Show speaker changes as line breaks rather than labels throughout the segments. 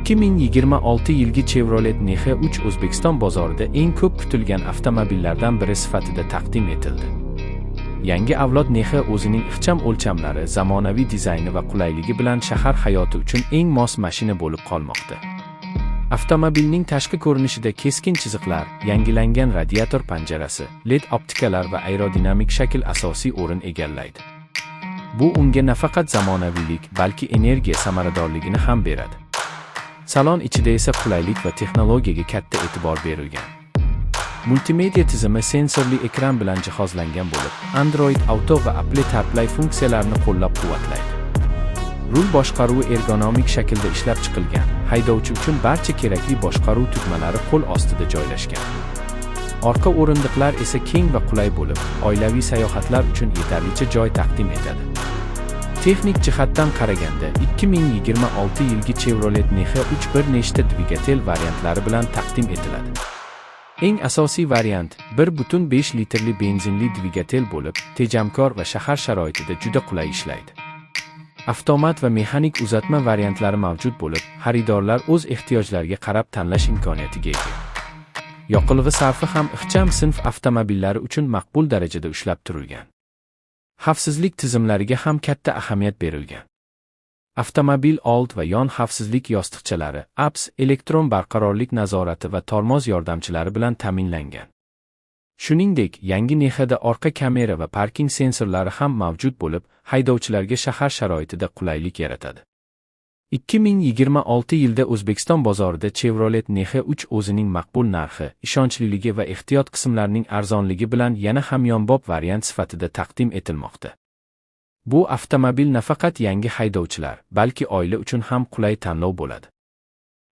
2026 yilgi Chevrolet NX3 O'zbekiston bozorida eng ko'p kutilgan avtomobillardan biri sifatida taqdim etildi. Yangi avlod NX o'zining ixcham o'lchamlari, zamonaviy dizayni va qulayligi bilan shahar hayoti uchun eng mos mashina bo'lib qolmoqda. Avtomobilning tashqi ko'rinishida keskin chiziqlar, yangilangan radiator panjarasi, LED optikalar va aerodinamik shakl asosiy o'rin egallaydi. Bu unga nafaqat zamonaviylik, balki energiya samaradorligini ham beradi. Salon ichida esa qulaylik va texnologiyaga katta e'tibor berilgan. Multimedia tizimi sensorli ekran bilan jihozlangan bo'lib, Android Auto va Apple CarPlay funksiyalarini qo'llab-quvvatlaydi. Rul boshqaruvi ergonomik shaklda ishlab chiqilgan, haydovchi uchun barcha kerakli boshqaruv tugmalari qo'l ostida joylashgan. Orqa o'rindiqlar esa keng va qulay bo'lib, oilaviy sayohatlar uchun yetarlicha joy taqdim etadi. Texnik jihatdan qaraganda 2026 yilgi Chevrolet NX3 bir nechta dvigatel variantlari bilan taqdim etiladi. Eng asosiy variant 1.5 litrli benzinli dvigatel bo'lib, tejamkor va shahar sharoitida juda qulay ishlaydi. Avtomat va mexanik uzatma variantlari mavjud bo'lib, xaridorlar o'z ehtiyojlariga qarab tanlash imkoniyatiga ega. Yoqilg'i sarfi ham ixcham sinf avtomobillari uchun maqbul darajada ushlab turilgan. Xavfsizlik tizimlariga ham katta ahamiyat berilgan. Avtomobil old va yon xavfsizlik yostiqchalari, ABS, elektron barqarorlik nazorati va tormoz yordamchilari bilan ta'minlangan. Shuningdek, yangi NXda orqa kamera va parking sensorlari ham mavjud bo'lib, haydovchilarga shahar sharoitida qulaylik yaratadi. 2026 yilda O'zbekiston bozorida Chevrolet NX3 o'zining maqbul narxi, ishonchliligi va ehtiyot qismlarining arzonligi bilan yana hamyonbop variant sifatida taqdim etilmoqda. Bu avtomobil nafaqat yangi haydovchilar, balki oila uchun ham qulay tanlov bo'ladi.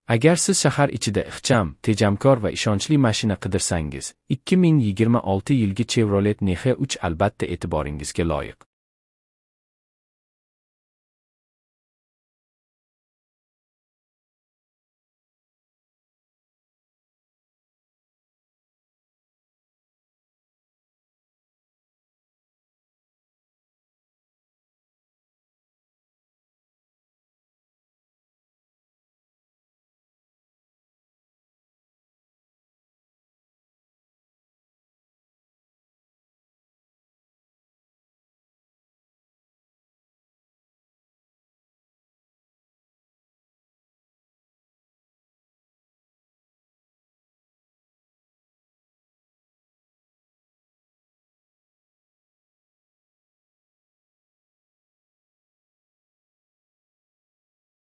Agar siz shahar ichida ixcham, tejamkor va ishonchli mashina qidirsangiz, 2026 yilgi Chevrolet NX3 albatta e'tiboringizga loyiq.